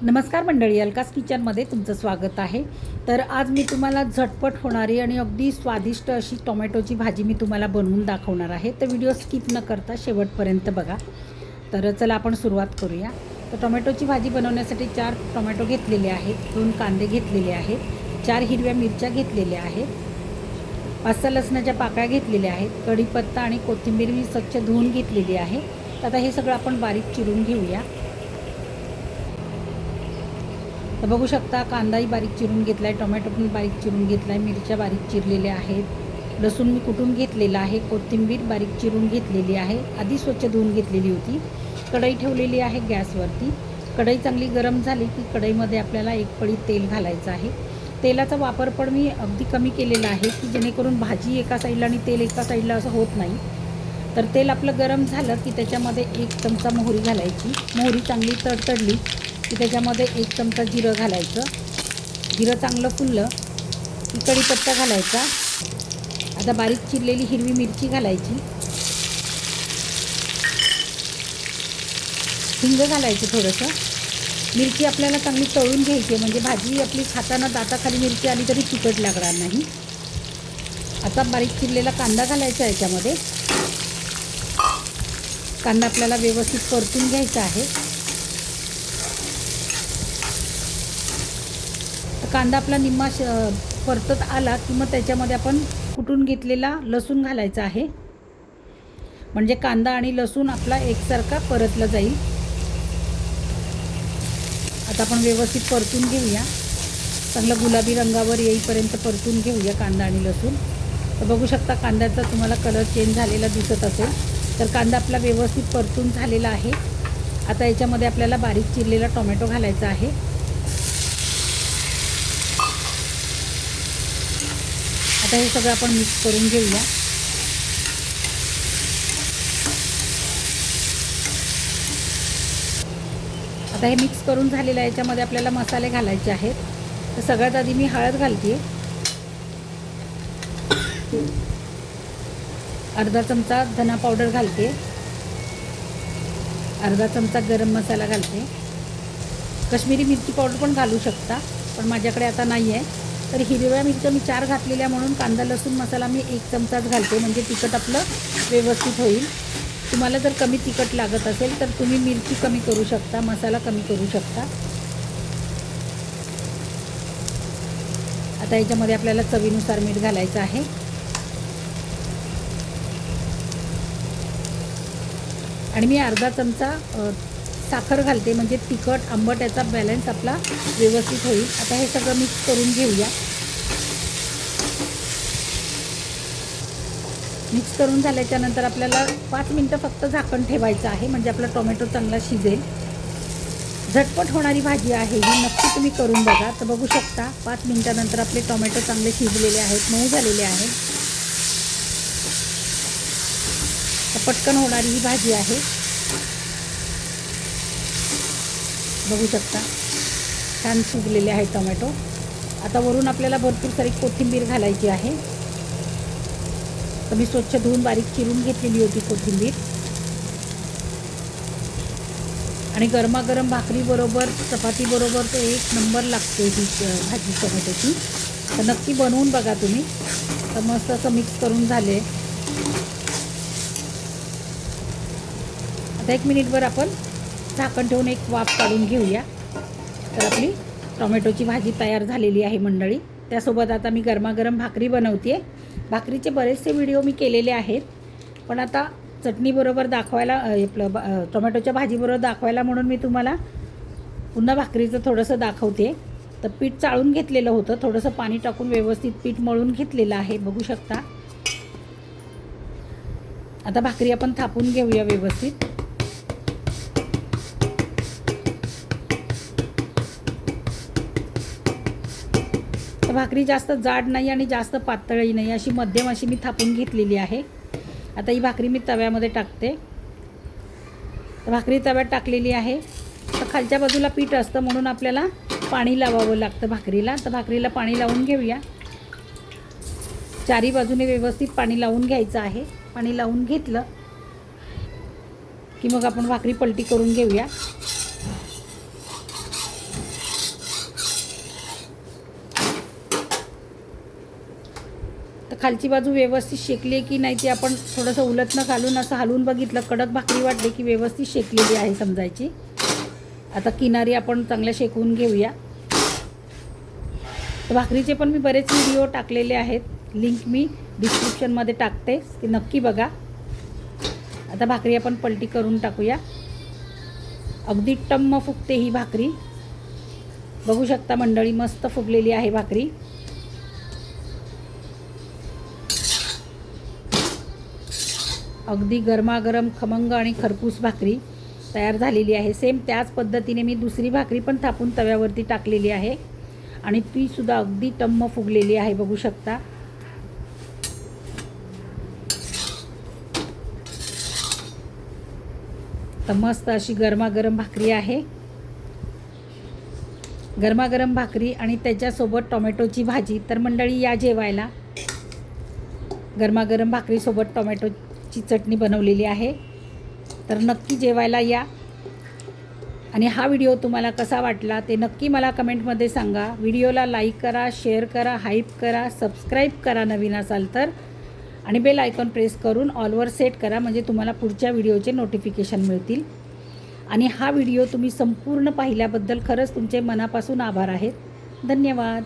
नमस्कार मंडळी, अलकास किचनमध्ये तुमचं स्वागत आहे। तर आज मी तुम्हाला झटपट होणारी आणि अगदी स्वादिष्ट अशी टोमॅटोची भाजी मी तुम्हाला बनवून दाखवणार आहे। तर व्हिडिओ स्किप न करता शेवटपर्यंत बघा। तर चला आपण सुरुवात करूया। तर टोमॅटोची भाजी बनवण्यासाठी 4 टोमॅटो घेतलेले आहेत, 2 कांदे घेतलेले आहेत, 4 हिरव्या मिरच्या घेतलेल्या आहेत, 5-6 लसणाच्या पाकळ्या घेतलेल्या आहेत, कढीपत्ता आणि कोथिंबीर मी स्वच्छ धुवून घेतलेली आहे। तर आता हे सगळं आपण बारीक चिरून घेऊया। तर बघू शकता कांदाही बारीक चिरून घेतला आहे, टोमॅटो पण बारीक चिरून घेतला आहे, मिरच्या बारीक चिरलेल्या आहेत, लसूण मी कुटून घेतलेला आहे, कोथिंबीर बारीक चिरून घेतलेली आहे, आधी स्वच्छ धुवून घेतलेली होती। कढई ठेवलेली आहे गॅसवरती। कढई चांगली गरम झाली की कढईमध्ये आपल्याला 1 पळी तेल घालायचं आहे। तेलाचा वापर पण मी अगदी कमी केलेला आहे की जेणेकरून भाजी एका साईडला आणि तेल एका साईडला असं होत नाही। तर तेल आपलं गरम झालं की त्याच्यामध्ये 1 चमचा मोहरी घालायची। मोहरी चांगली तडतडली की त्याच्यामध्ये 1 चमचा जिरं घालायचं। जिरं चांगलं फुललं की कढीपत्ता घालायचा। आता बारीक चिरलेली हिरवी मिरची घालायची, हिंग घालायचं थोडंसं। मिरची आपल्याला चांगली तळून घ्यायची म्हणजे भाजी आपली खाताना दाताखाली मिरची आली तरी तिखट लागणार नाही। आता बारीक चिरलेला कांदा घालायचा याच्यामध्ये। कांदा आपल्याला व्यवस्थित परतून घ्यायचा आहे। कांदा आपला निम्मा परतत आला की मग त्याच्यामध्ये आपण कुटून घेतलेला लसूण घालायचा आहे, म्हणजे कांदा आणि लसूण आपला एकसारखा परतला जाईल। आता आपण व्यवस्थित परतून घेऊया, चांगलं गुलाबी रंगावर येईपर्यंत परतून घेऊया कांदा आणि लसूण। तर बघू शकता कांद्याचा तुम्हाला कलर चेंज झालेला दिसत असेल। तर कांदा आपला व्यवस्थित परतून झालेला आहे। आता याच्यामध्ये आपल्याला बारीक चिरलेला टोमॅटो घालायचा आहे। आता हे सगळं आपण मिक्स करून घेऊया। आता हे मिक्स करून झालेलं आहे, याच्यामध्ये आपल्याला मसाले घालायचे आहेत। तर सगळ्यात आधी मी हळद घालते, अर्धा चमचा धना पावडर घालते, अर्धा चमचा गरम मसाला घालते। काश्मीरी मिरची पावडर पण घालू शकता, पण माझ्याकडे आता नाही आहे। तर हिरव्या मिरच्या मी 4 घातलेल्या म्हणून कांदा लसूण मसाला मी 1 चमचाच घालते, म्हणजे तिखट आपलं व्यवस्थित होईल। तुम्हाला जर कमी तिखट लागत असेल तर तुम्ही मिरची कमी करू शकता, मसाला कमी करू शकता। आता याच्यामध्ये आपल्याला चवीनुसार मीठ घालायचं आहे। आणि मी अर्धा चमचा साखर घालते, म्हणजे तिखट आंबट याचा बॅलन्स आपला व्यवस्थित होईल। आता हे सगळं मिक्स करून घेऊया। मिक्स करून झाल्याच्यानंतर आपल्याला 5 मिनटं फक्त झाकण ठेवायचं आहे, म्हणजे आपला टोमॅटो चांगला शिजेल। झटपट होणारी भाजी आहे ही, नक्की तुम्ही करून बघा। तर बघू शकता 5 मिनटानंतर आपले टोमॅटो चांगले शिजलेले आहेत, मऊ झालेले आहेत। पटकन होणारी ही भाजी आहे, बघू शकता छान शिजलेले आहे टोमॅटो। आता वरून आपल्याला भरपूर सारी कोथिंबीर घालायची आहे। तर मी स्वच्छ धुवून बारीक चिरून घेतलेली होती कोथिंबीर। आणि गरमागरम भाकरीबरोबर चपातीबरोबर तो 1 नंबर लागते ही भाजी टोमॅटोची। तर नक्की बनवून बघा तुम्ही। तर मस्त असं मिक्स करून झाले। आता 1 मिनिटभर आपण झाकण ठेवून एक वाफ काढून घेऊया। तर आपली टोमॅटोची भाजी तयार झालेली आहे मंडळी। त्यासोबत आता मी गरमागरम भाकरी बनवते। भाकरीचे बरेचसे व्हिडिओ मी केलेले आहेत, पण आता चटणीबरोबर दाखवायला आपलं टोमॅटोच्या भाजीबरोबर दाखवायला म्हणून मी तुम्हाला पुन्हा भाकरीचं थोडंसं दाखवते। तर पीठ चाळून घेतलेलं होतं, थोडंसं पाणी टाकून व्यवस्थित पीठ मळून घेतलेलं आहे, बघू शकता। आता भाकरी आपण थापून घेऊया व्यवस्थित। तर भाकरी जास्त जाड नाही आणि जास्त पातळही नाही, अशी मध्यम अशी मी थापून घेतलेली आहे। आता ही भाकरी मी तव्यामध्ये टाकते। तर भाकरी तव्यात टाकलेली आहे। तर खालच्या बाजूला पीठ असतं म्हणून आपल्याला पाणी लावावं लागतं भाकरीला। तर भाकरीला पाणी लावून घेऊया। चारी बाजूने व्यवस्थित पाणी लावून घ्यायचं आहे। पाणी लावून घेतलं की मग आपण भाकरी पलटी करून घेऊया। खालची बाजू व्यवस्थित शेकली आहे की नाही ते आपण थोडंसं उलटणं घालून असं हलवून बघितलं. कडक भाकरी वाटली की व्यवस्थित शेकलेली आहे समजायची. आता किनारी आपण चांगल्या शेकवून घेऊया. तर भाकरीचे पण मी बरेच व्हिडिओ टाकलेले आहेत, लिंक मी डिस्क्रिप्शनमध्ये टाकते, ते नक्की बघा. आता भाकरी आपण पलटी करून टाकूया. अगदी टम्म फुगते ही भाकरी. बघू शकता मंडळी, मस्त फुगलेली आहे भाकरी. अगदी गरमागरम खमंग आणि खरपूस भाकरी तयार झालेली आहे. सेम त्याच पद्धतीने मी दुसरी भाकरी पण थापून तव्यावरती टाकलेली आहे आणि ती सुद्धा अगदी टम्म फुगलेली आहे. बघू शकता. तर मस्त अशी गरमागरम भाकरी आहे. गरमागरम भाकरी आणि त्याच्यासोबत टोमॅटोची भाजी. तर मंडळी या जेवायला. गरमागरम भाकरीसोबत टोमॅटोची चटणी बनवलेली आहे. तर नक्की जेवायला या. आणि हा व्हिडिओ तुम्हाला कसा वाटला ते नक्की मला कमेंटमध्ये सांगा. व्हिडिओला लाईक करा, शेअर करा, हाईप करा, सबस्क्राईब करा नवीन असाल तर, आणि बेल आयकॉन प्रेस करून ऑलवर सेट करा, म्हणजे तुम्हाला पुढच्या व्हिडिओचे नोटिफिकेशन मिळतील. आणि हा व्हिडिओ तुम्ही संपूर्ण पाहिल्याबद्दल खरंच तुमचे मनापासून आभार आहेत. धन्यवाद.